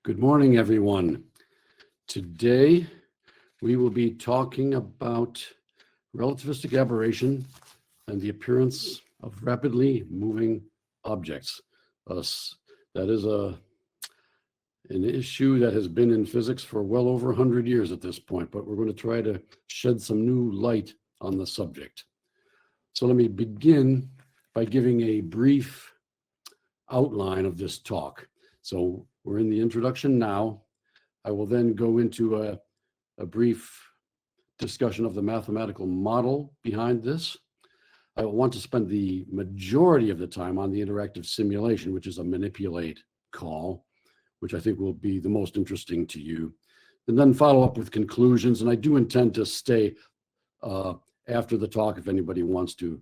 Good morning, everyone. Today, we will be talking about relativistic aberration and the appearance of rapidly moving objects. That is an issue that has been in physics for well over 100 years at this point, but we're going to try to shed some new light on the subject. So let me begin by giving a brief outline of this talk. So we're in the introduction now. I will then go into a brief discussion of the mathematical model behind this. I want to spend the majority of the time on the interactive simulation, which is a manipulate call, which I think will be the most interesting to you, and then follow up with conclusions. And I do intend to stay after the talk if anybody wants to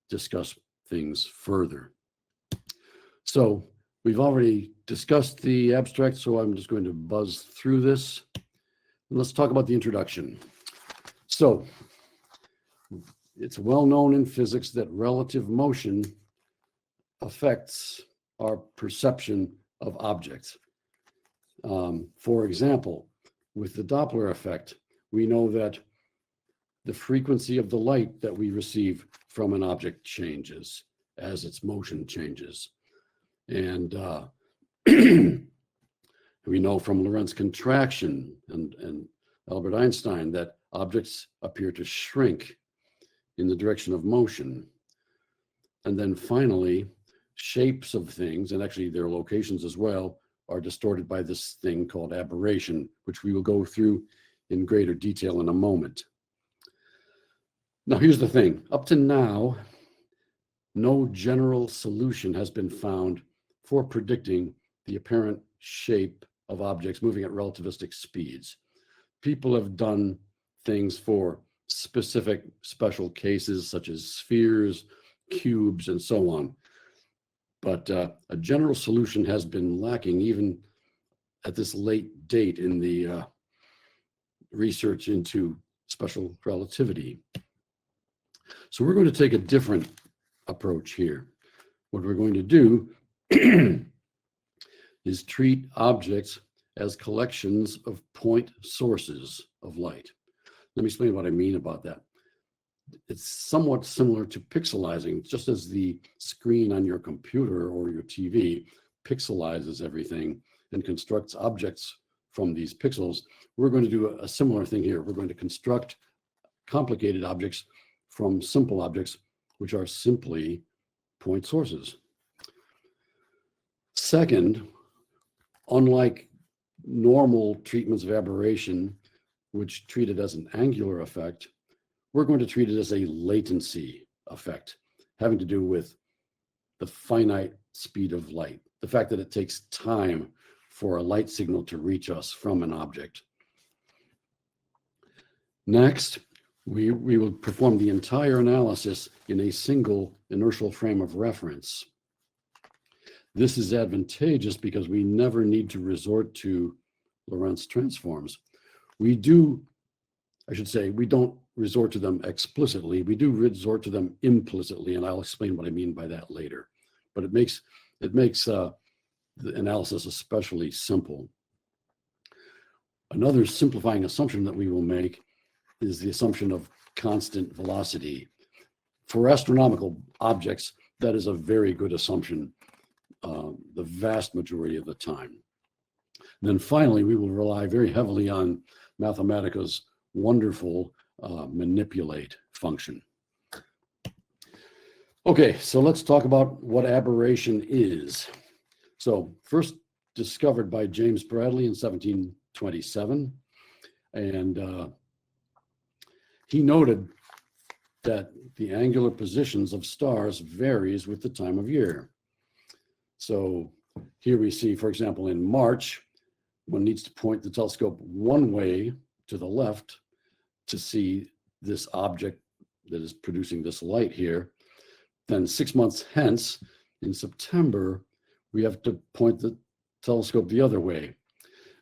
discuss things further. So we've already discussed the abstract, so I'm just going to buzz through this. And let's talk about the introduction. So it's well known in physics that relative motion affects our perception of objects. For example, with the Doppler effect, we know that the frequency of the light that we receive from an object changes as its motion changes. And we know from Lorentz contraction and Albert Einstein that objects appear to shrink in the direction of motion. And then finally, shapes of things, and actually their locations as well, are distorted by this thing called aberration, which we will go through in greater detail in a moment. Now, here's the thing. Up to now, no general solution has been found for predicting the apparent shape of objects moving at relativistic speeds. People have done things for specific special cases such as spheres, cubes, and so on. But a general solution has been lacking even at this late date in the research into special relativity. So we're going to take a different approach here. What we're going to do is treat objects as collections of point sources of light. Let me explain what I mean about that. It's somewhat similar to pixelizing. Just as the screen on your computer or your TV pixelizes everything and constructs objects from these pixels, we're going to do a similar thing here. We're going to construct complicated objects from simple objects, which are simply point sources. Second, unlike normal treatments of aberration, which treat it as an angular effect, we're going to treat it as a latency effect, having to do with the finite speed of light, the fact that it takes time for a light signal to reach us from an object. Next, we will perform the entire analysis in a single inertial frame of reference. This is advantageous because we never need to resort to Lorentz transforms. We don't resort to them explicitly. We do resort to them implicitly, and I'll explain what I mean by that later. But it makes the analysis especially simple. Another simplifying assumption that we will make is the assumption of constant velocity. For astronomical objects, that is a very good assumption the vast majority of the time. And then finally, we will rely very heavily on Mathematica's wonderful manipulate function. Okay, so let's talk about what aberration is. So first discovered by James Bradley in 1727, and he noted that the angular positions of stars varies with the time of year. So here we see, for example, in March, one needs to point the telescope one way to the left to see this object that is producing this light here. Then 6 months hence, in September, we have to point the telescope the other way.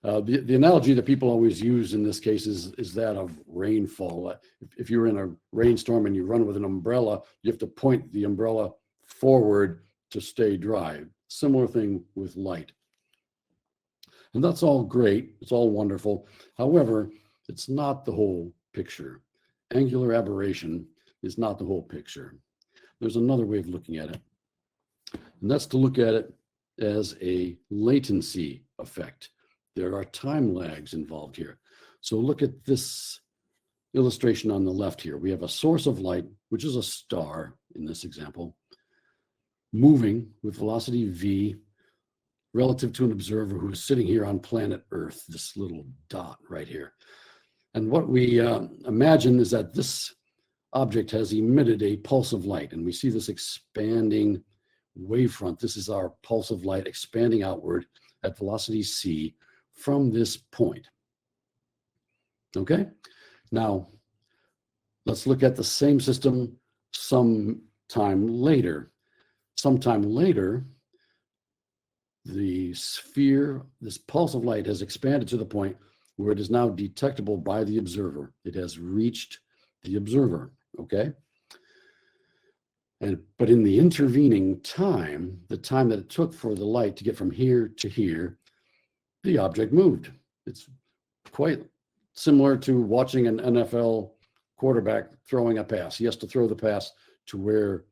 The analogy that people always use in this case is that of rainfall. If you're in a rainstorm and you run with an umbrella, you have to point the umbrella forward to stay dry. Similar thing with light. And that's all great. It's all wonderful. However, it's not the whole picture. Angular aberration is not the whole picture. There's another way of looking at it, and that's to look at it as a latency effect. There are time lags involved here. So look at this illustration on the left here. We have a source of light, which is a star in this example, moving with velocity v relative to an observer who is sitting here on planet Earth, this little dot right here. And what we imagine is that this object has emitted a pulse of light, and we see this expanding wavefront. This is our pulse of light expanding outward at velocity c from this point. Okay, now let's look at the same system sometime later. Sometime later, the sphere, this pulse of light has expanded to the point where it is now detectable by the observer. It has reached the observer, okay? But in the intervening time, the time that it took for the light to get from here to here, the object moved. It's quite similar to watching an NFL quarterback throwing a pass. He has to throw the pass to where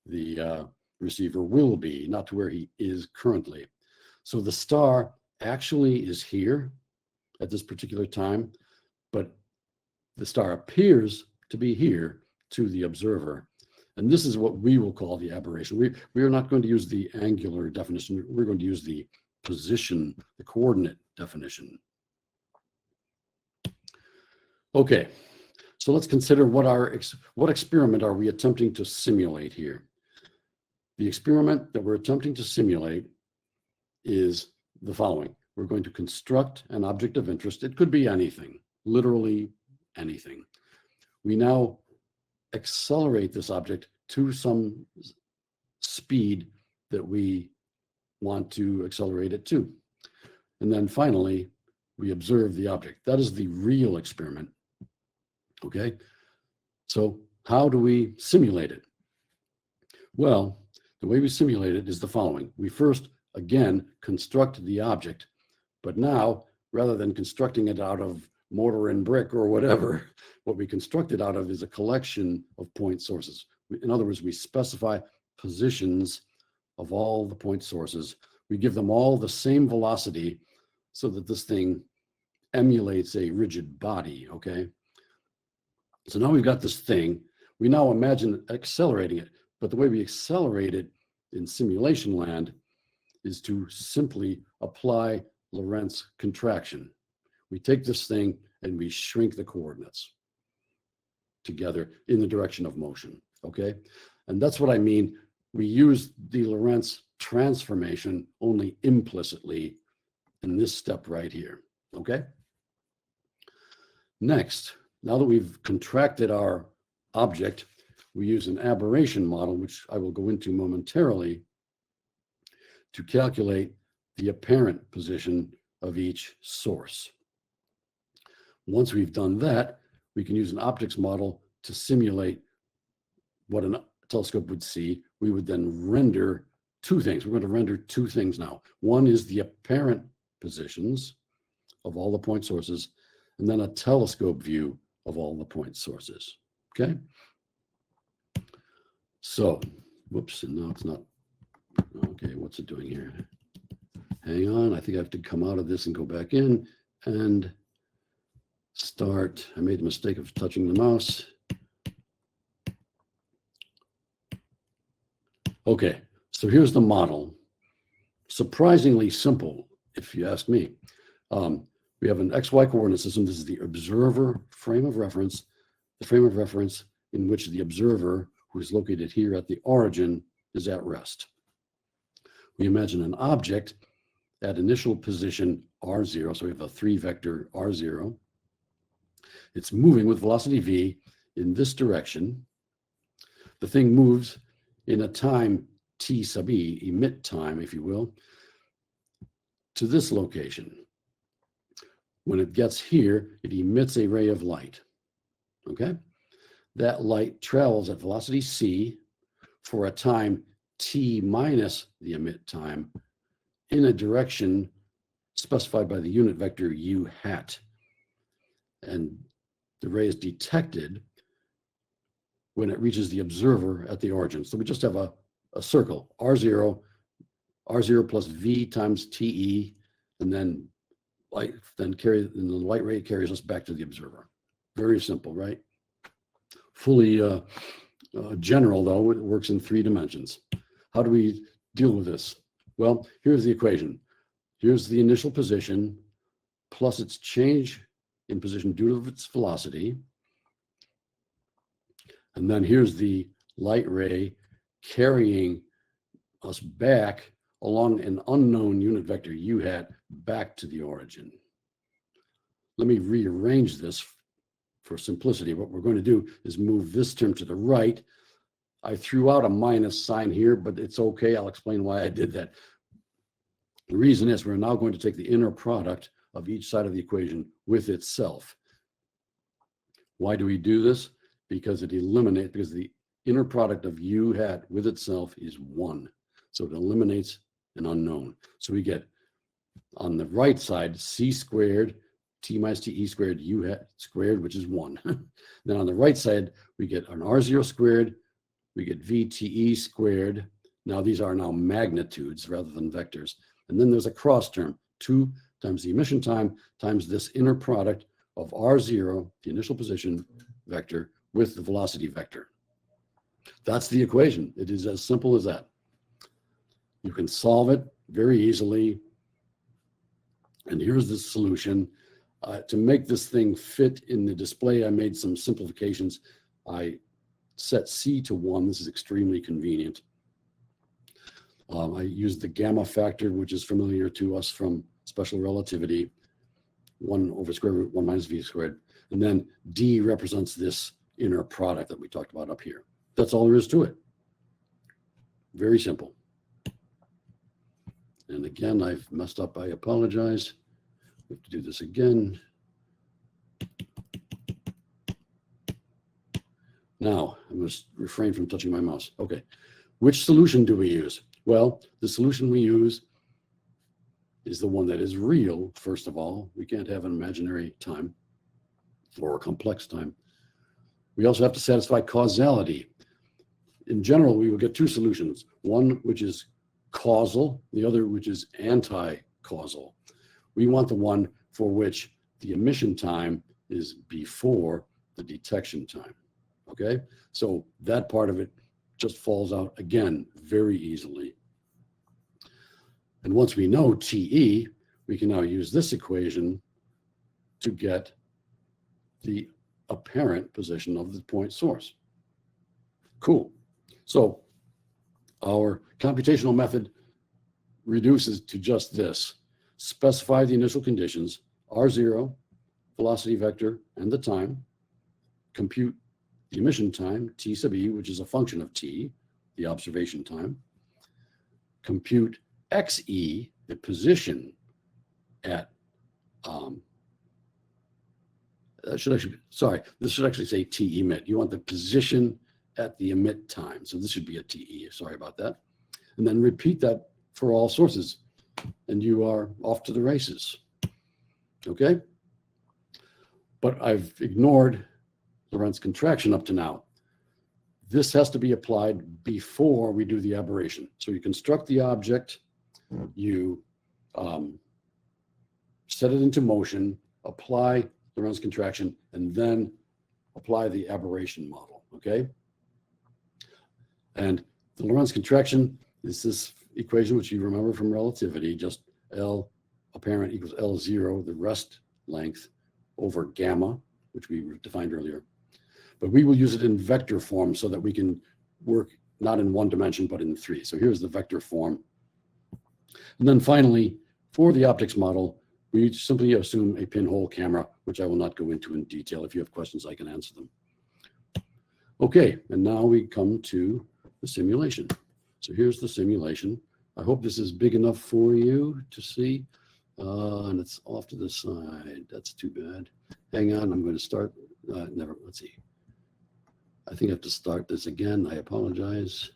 the receiver will be, not to where he is currently. So the star actually is here at this particular time, but the star appears to be here to the observer. And this is what we will call the aberration. We are not going to use the angular definition. We're going to use the position, the coordinate definition. Okay, so let's consider what experiment are we attempting to simulate here. The experiment that we're attempting to simulate is the following. We're going to construct an object of interest. It could be anything, literally anything. We now accelerate this object to some speed that we want to accelerate it to. And then finally, we observe the object. That is the real experiment. Okay, so how do we simulate it? Well, the way we simulate it is the following. We first, again, construct the object, but now, rather than constructing it out of mortar and brick or whatever, what we construct it out of is a collection of point sources. In other words, we specify positions of all the point sources. We give them all the same velocity so that this thing emulates a rigid body, okay? So now we've got this thing. We now imagine accelerating it, but the way we accelerate it in simulation land is to simply apply Lorentz contraction. We take this thing and we shrink the coordinates together in the direction of motion, okay? And that's what I mean. We use the Lorentz transformation only implicitly in this step right here, okay? Next, now that we've contracted our object, we use an aberration model, which I will go into momentarily, to calculate the apparent position of each source. Once we've done that, we can use an optics model to simulate what a telescope would see. We would then render two things. We're going to render two things now. One is the apparent positions of all the point sources, and then a telescope view of all the point sources, okay? So, whoops, and now it's not, okay, what's it doing here? Hang on, I think I have to come out of this and go back in and start. I made the mistake of touching the mouse. Okay, so here's the model. Surprisingly simple, if you ask me. We have an XY coordinate system. This is the observer frame of reference, the frame of reference in which the observer, who is located here at the origin, is at rest. We imagine an object at initial position r0, so we have a 3-vector r0. It's moving with velocity v in this direction. The thing moves in a time t sub e, emit time, if you will, to this location. When it gets here, it emits a ray of light, okay? That light travels at velocity c for a time t minus the emit time in a direction specified by the unit vector u hat. And the ray is detected when it reaches the observer at the origin. So we just have a circle, R0 plus V times TE, and then the light ray carries us back to the observer. Very simple, right? Fully general, though, it works in 3 dimensions. How do we deal with this? Well, here's the equation. Here's the initial position plus its change in position due to its velocity. And then here's the light ray carrying us back along an unknown unit vector u hat back to the origin. Let me rearrange this for simplicity. What we're going to do is move this term to the right. I threw out a minus sign here, but it's okay. I'll explain why I did that. The reason is we're now going to take the inner product of each side of the equation with itself. Why do we do this? Because the inner product of u hat with itself is 1. So it eliminates an unknown. So we get on the right side c squared t minus te squared u hat squared, which is 1. Then on the right side, we get an r0 squared, we get vte squared. Now these are now magnitudes rather than vectors. And then there's a cross term, 2 times the emission time times this inner product of r0, the initial position vector, with the velocity vector. That's the equation. It is as simple as that. You can solve it very easily. And here's the solution. To make this thing fit in the display, I made some simplifications. I set C to 1. This is extremely convenient. I used the gamma factor, which is familiar to us from special relativity, 1 over square root 1 minus v squared. And then D represents this inner product that we talked about up here. That's all there is to it. Very simple. And again, I've messed up. I apologize. We have to do this again. Now, I must refrain from touching my mouse. Okay. Which solution do we use? Well, the solution we use is the one that is real, first of all. We can't have an imaginary time or a complex time. We also have to satisfy causality. In general, we will get 2 solutions. One which is causal, the other which is anti-causal. We want the one for which the emission time is before the detection time. Okay? So that part of it just falls out again very easily. And once we know TE, we can now use this equation to get the apparent position of the point source. Cool. So our computational method reduces to just this. Specify the initial conditions, R0, velocity vector, and the time. Compute the emission time, T sub E, which is a function of T, the observation time. Compute XE, the position at, this should actually say T emit. You want the position at the emit time. So this should be a TE, sorry about that. And then repeat that for all sources, and you are off to the races. Okay? But I've ignored Lorentz contraction up to now. This has to be applied before we do the aberration. So you construct the object, you set it into motion, apply Lorentz contraction, and then apply the aberration model, okay? And the Lorentz contraction is this equation which you remember from relativity, just L apparent equals L0, the rest length, over gamma, which we defined earlier. But we will use it in vector form so that we can work not in 1 dimension, but in 3. So here's the vector form. And then finally, for the optics model, we simply assume a pinhole camera, which I will not go into in detail. If you have questions, I can answer them. Okay, and now we come to the simulation. So here's the simulation. I hope this is big enough for you to see. And it's off to the side. That's too bad. Hang on, I'm going to start. Let's see. I think I have to start this again. I apologize.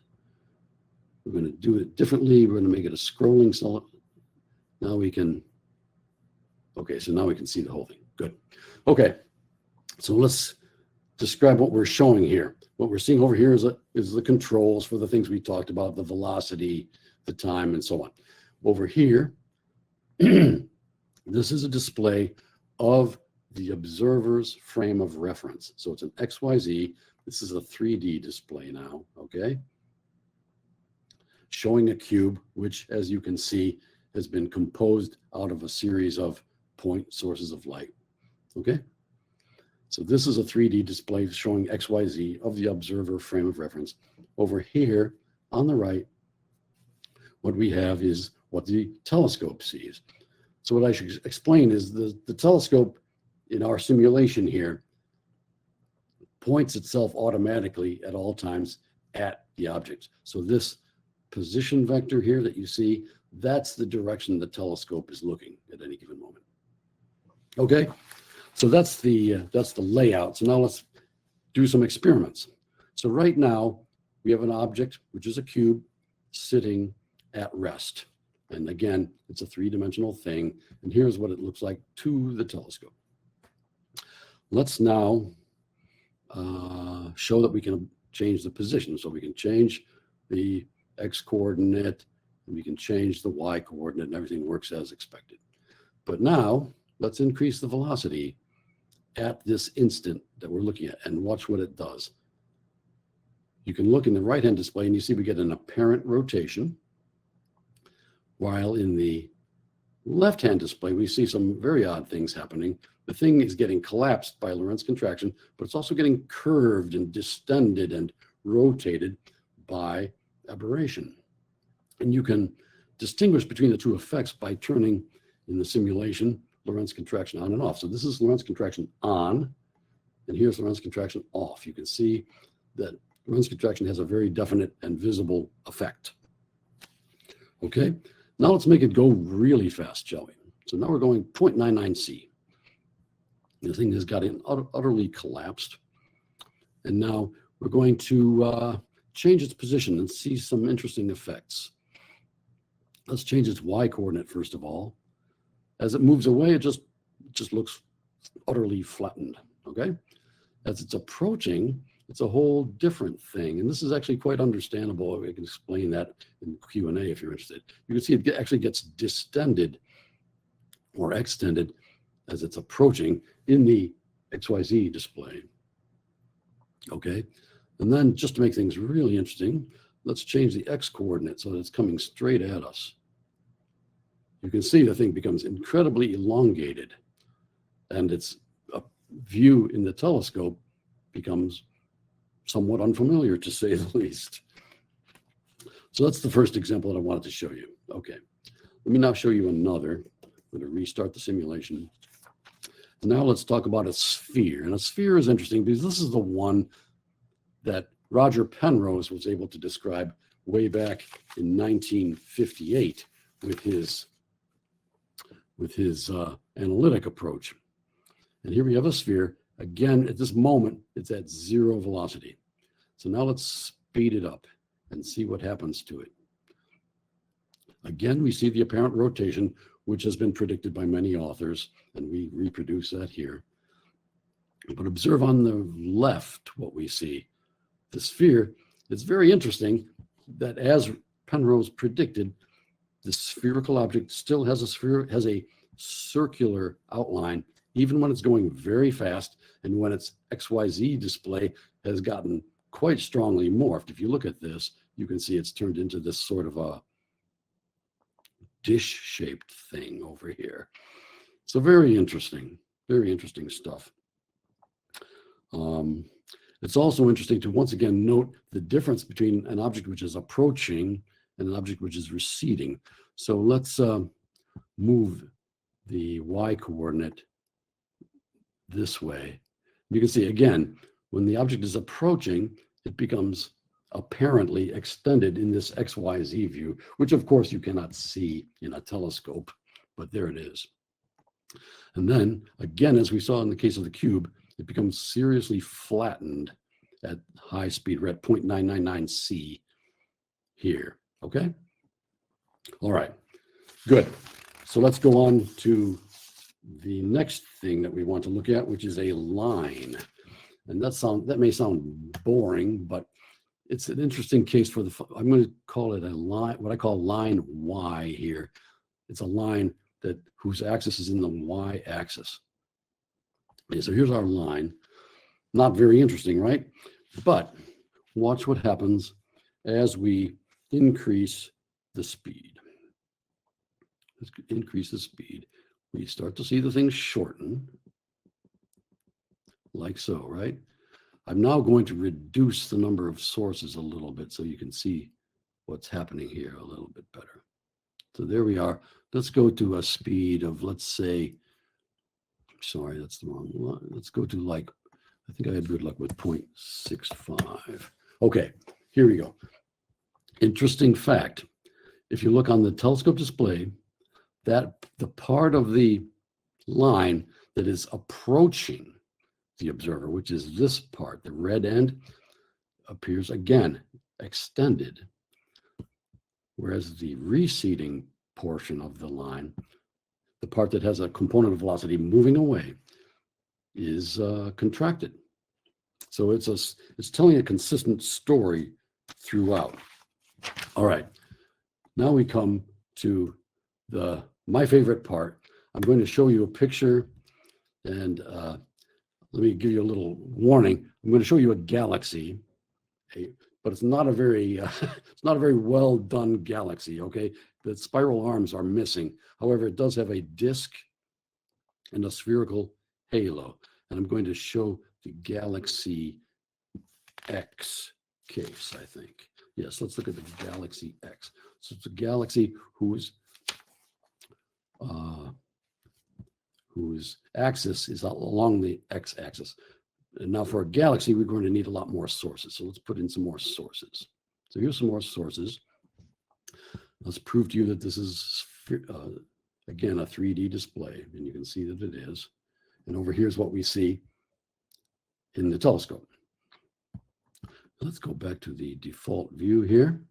We're going to do it differently. We're going to make it a scrolling. So now we can Okay, so now we can see the whole thing. Good. Okay, so let's describe what we're showing here. What we're seeing over here is the controls for the things we talked about, the velocity, the time, and so on. Over here, this is a display of the observer's frame of reference. So it's an XYZ. This is a 3D display now, okay? Showing a cube, which, as you can see, has been composed out of a series of point sources of light, okay? So this is a 3D display showing XYZ of the observer frame of reference. Over here on the right, what we have is what the telescope sees. So what I should explain is the telescope in our simulation here points itself automatically at all times at the object. So this position vector here that you see, that's the direction the telescope is looking at any given moment. Okay, so that's the layout. So now let's do some experiments. So right now we have an object, which is a cube, sitting at rest. And again, it's a three-dimensional thing. And here's what it looks like to the telescope. Let's now show that we can change the position. So we can change the X coordinate, and we can change the Y coordinate, and everything works as expected. But now let's increase the velocity at this instant that we're looking at and watch what it does. You can look in the right-hand display and you see we get an apparent rotation, while in the left-hand display, we see some very odd things happening. The thing is getting collapsed by Lorentz contraction, but it's also getting curved and distended and rotated by aberration. And you can distinguish between the two effects by turning, in the simulation, Lorentz contraction on and off. So this is Lorentz contraction on, and here's Lorentz contraction off. You can see that Lorentz contraction has a very definite and visible effect. Okay, now let's make it go really fast, shall we? So now we're going 0.99 C. The thing has got utterly collapsed. And now we're going to change its position and see some interesting effects. Let's change its Y coordinate first of all. As it moves away, it just looks utterly flattened, okay? As it's approaching, it's a whole different thing. And this is actually quite understandable. I can explain that in Q&A if you're interested. You can see it actually gets distended or extended as it's approaching in the XYZ display, okay? And then just to make things really interesting, let's change the X coordinate so that it's coming straight at us. You can see the thing becomes incredibly elongated, and its view in the telescope becomes somewhat unfamiliar, to say the least. So that's the first example that I wanted to show you. Okay, let me now show you another. I'm going to restart the simulation. Now let's talk about a sphere. And a sphere is interesting because this is the one that Roger Penrose was able to describe way back in 1958 with his analytic approach. And here we have a sphere. Again, at this moment, it's at zero velocity. So now let's speed it up and see what happens to it. Again, we see the apparent rotation, which has been predicted by many authors, and we reproduce that here. But observe on the left what we see. The sphere, it's very interesting that as Penrose predicted, the spherical object still has a circular outline, even when it's going very fast and when its XYZ display has gotten quite strongly morphed. If you look at this, you can see it's turned into this sort of a dish-shaped thing over here. So very interesting stuff. It's also interesting to once again note the difference between an object which is approaching and an object which is receding. So let's move the Y coordinate this way. You can see again, when the object is approaching, it becomes apparently extended in this XYZ view, which of course you cannot see in a telescope, but there it is. And then again, as we saw in the case of the cube, it becomes seriously flattened at high speed. We're at 0.999 C here, okay? All right, good. So let's go on to the next thing that we want to look at, which is a line. And that may sound boring, but it's an interesting case for I'm going to call it a line, what I call line Y here. It's a line whose axis is in the Y axis. Okay, so here's our line. Not very interesting, right? But watch what happens as we increase the speed. Let's increase the speed. We start to see the thing shorten, like so, right? I'm now going to reduce the number of sources a little bit so you can see what's happening here a little bit better. So there we are. Let's go to a speed of, let's say, sorry, that's the wrong one. Let's go to I think I had good luck with 0.65. Okay, here we go. Interesting fact. If you look on the telescope display, that the part of the line that is approaching the observer, which is this part, the red end, appears again extended, whereas the receding portion of the line, the part that has a component of velocity moving away, is contracted. So it's telling a consistent story throughout. All right, now we come to my favorite part. I'm going to show you a picture, and let me give you a little warning. I'm going to show you a galaxy, but it's not a very well done galaxy. Okay, the spiral arms are missing. However, it does have a disk and a spherical halo, and I'm going to show the galaxy X case. I think yes. Let's look at the galaxy X. So it's a galaxy whose axis is along the x-axis. And now for a galaxy, we're going to need a lot more sources. So let's put in some more sources. So here's some more sources. Let's prove to you that this is, again, a 3D display. And you can see that it is. And over here's what we see in the telescope. Let's go back to the default view here.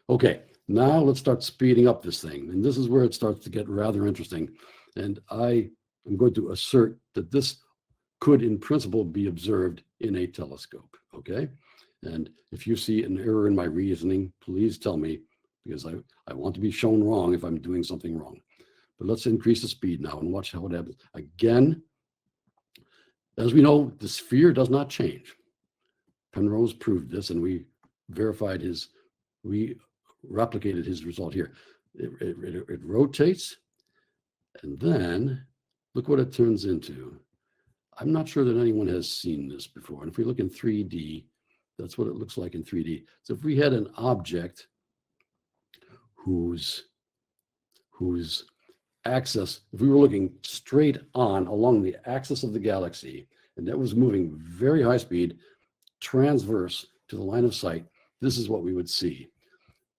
Okay, now let's start speeding up this thing. And this is where it starts to get rather interesting. And I am going to assert that this could, in principle, be observed in a telescope, okay? And if you see an error in my reasoning, please tell me, because I want to be shown wrong if I'm doing something wrong. But let's increase the speed now and watch how it happens. Again, as we know, the sphere does not change. Penrose proved this, and we replicated his result here. It rotates, and then look what it turns into. I'm not sure that anyone has seen this before. And if we look in 3D, that's what it looks like in 3D. So if we had an object whose axis, if we were looking straight on along the axis of the galaxy, and that was moving very high speed, transverse to the line of sight, this is what we would see.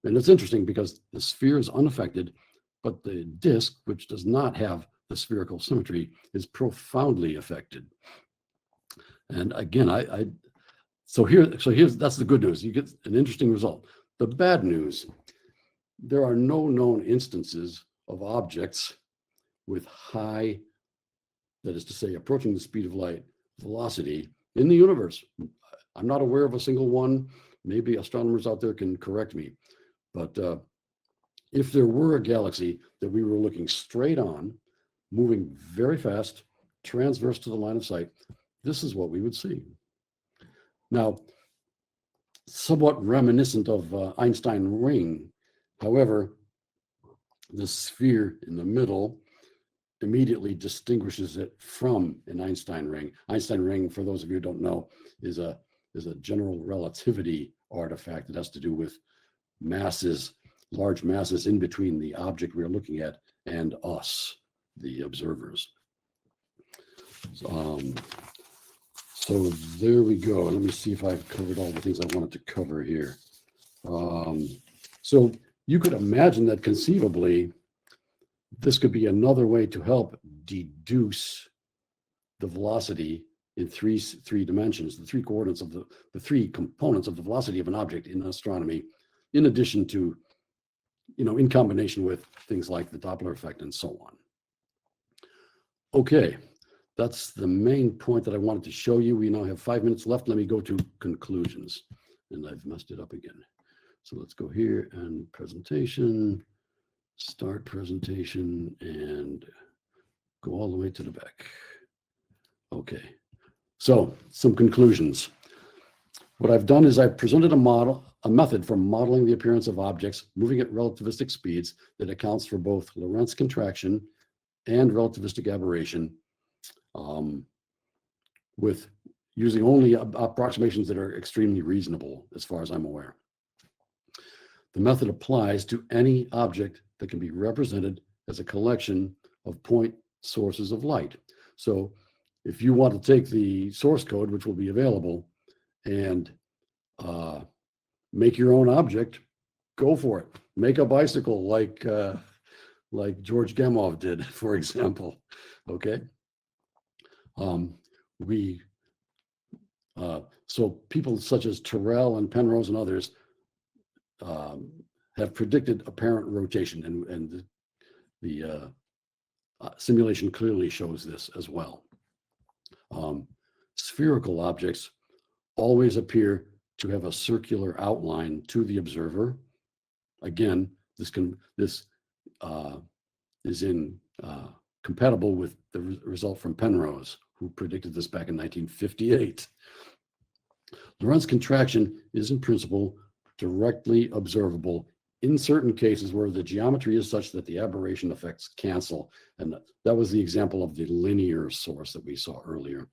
And it's interesting because the sphere is unaffected, but the disk, which does not have the spherical symmetry, is profoundly affected. And again, so here's that's the good news. You get an interesting result. The bad news, there are no known instances of objects with high, that is to say, approaching the speed of light velocity in the universe. I'm not aware of a single one. Maybe astronomers out there can correct me. But if there were a galaxy that we were looking straight on, moving very fast, transverse to the line of sight, this is what we would see. Now, somewhat reminiscent of Einstein ring, however, the sphere in the middle immediately distinguishes it from an Einstein ring. Einstein ring, for those of you who don't know, is a general relativity artifact that has to do with masses, large masses in between the object we're looking at and us, the observers. So there we go. Let me see if I've covered all the things I wanted to cover here. So you could imagine that conceivably, this could be another way to help deduce the velocity in three dimensions, the three coordinates of the three components of the velocity of an object in astronomy, in addition to, in combination with things like the Doppler effect and so on. Okay, that's the main point that I wanted to show you. We now have 5 minutes left. Let me go to conclusions. And I've messed it up again. So let's go here and presentation, start presentation, and go all the way to the back. Okay, so some conclusions. What I've done is I've presented a method for modeling the appearance of objects moving at relativistic speeds that accounts for both Lorentz contraction and relativistic aberration, with using only approximations that are extremely reasonable as far as I'm aware. The method applies to any object that can be represented as a collection of point sources of light. So if you want to take the source code, which will be available, and make your own object, go for it. Make a bicycle like George Gemov did, for example. Okay. So people such as Terrell and Penrose and others have predicted apparent rotation, and the simulation clearly shows this as well. Spherical objects always appear to have a circular outline to the observer. Again, this is compatible with the result from Penrose, who predicted this back in 1958. Lorentz contraction is in principle directly observable in certain cases where the geometry is such that the aberration effects cancel. And that was the example of the linear source that we saw earlier.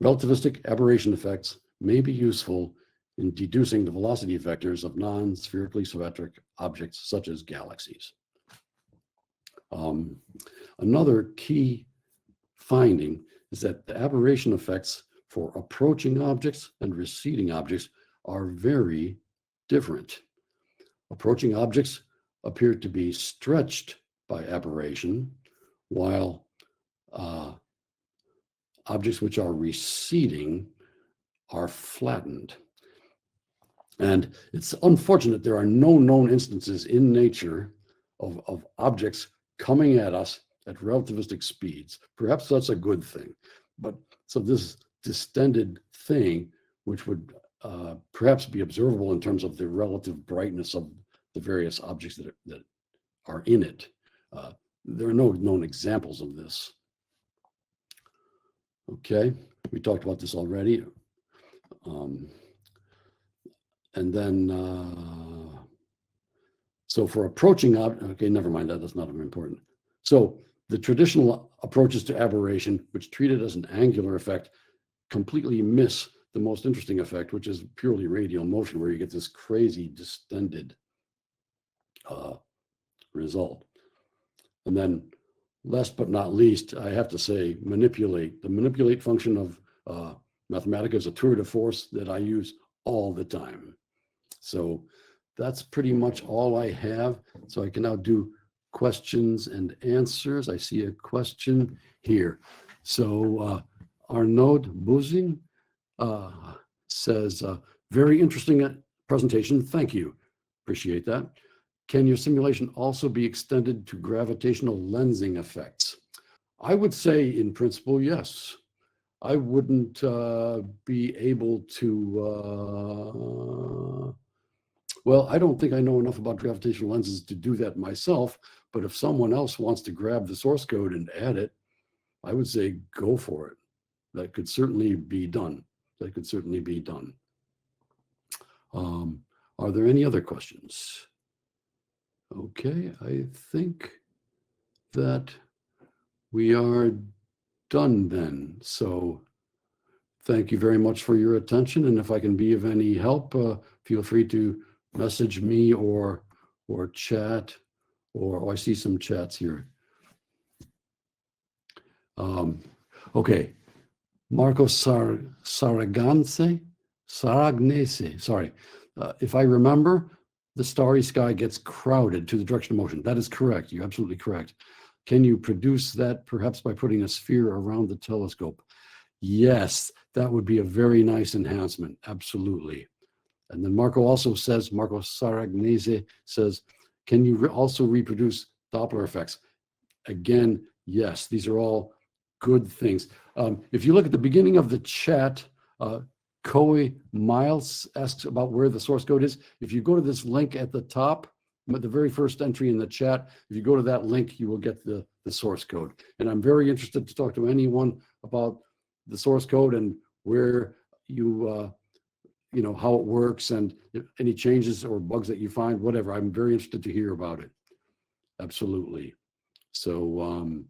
Relativistic aberration effects may be useful in deducing the velocity vectors of non-spherically symmetric objects such as galaxies. Another key finding is that the aberration effects for approaching objects and receding objects are very different. Approaching objects appear to be stretched by aberration, while objects which are receding are flattened. And it's unfortunate there are no known instances in nature of objects coming at us at relativistic speeds. Perhaps that's a good thing. But so this distended thing, which would perhaps be observable in terms of the relative brightness of the various objects that are in it. There are no known examples of this. Okay, we talked about this already. And then, so for approaching, okay, never mind that, that's not important. So the traditional approaches to aberration, which treat it as an angular effect, completely miss the most interesting effect, which is purely radial motion, where you get this crazy distended result. And then last but not least, I have to say, manipulate. The manipulate function of Mathematica is a tour de force that I use all the time. So that's pretty much all I have. So I can now do questions and answers. I see a question here. So Arnaud Bouzing says, very interesting presentation. Thank you. Appreciate that. Can your simulation also be extended to gravitational lensing effects? I would say in principle, yes. I wouldn't be able to, well, I don't think I know enough about gravitational lenses to do that myself, but if someone else wants to grab the source code and add it, I would say go for it. That could certainly be done. That could certainly be done. Are there any other questions? Okay, I think that we are done then. So thank you very much for your attention. And if I can be of any help, feel free to message me or chat, or I see some chats here. Okay, Marco Saragnese, sorry. If I remember, the starry sky gets crowded to the direction of motion. That is correct. You're absolutely correct. Can you produce that perhaps by putting a sphere around the telescope? Yes, that would be a very nice enhancement. Absolutely. And then Marco also says, Marco Saragnese says, can you also reproduce Doppler effects? again, yes, these are all good things. If you look at the beginning of the chat, Coy Miles asks about where the source code is. If you go to this link at the top, the very first entry in the chat, if you go to that link, you will get the source code. And I'm very interested to talk to anyone about the source code and where you, how it works and any changes or bugs that you find, whatever. I'm very interested to hear about it. Absolutely. So,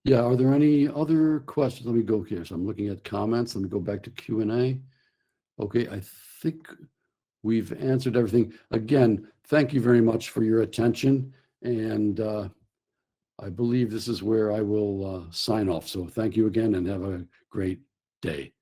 yeah, are there any other questions? Let me go here. So I'm looking at comments. Let me go back to Q&A. Okay, I think we've answered everything. Again, thank you very much for your attention. And I believe this is where I will sign off. So thank you again and have a great day.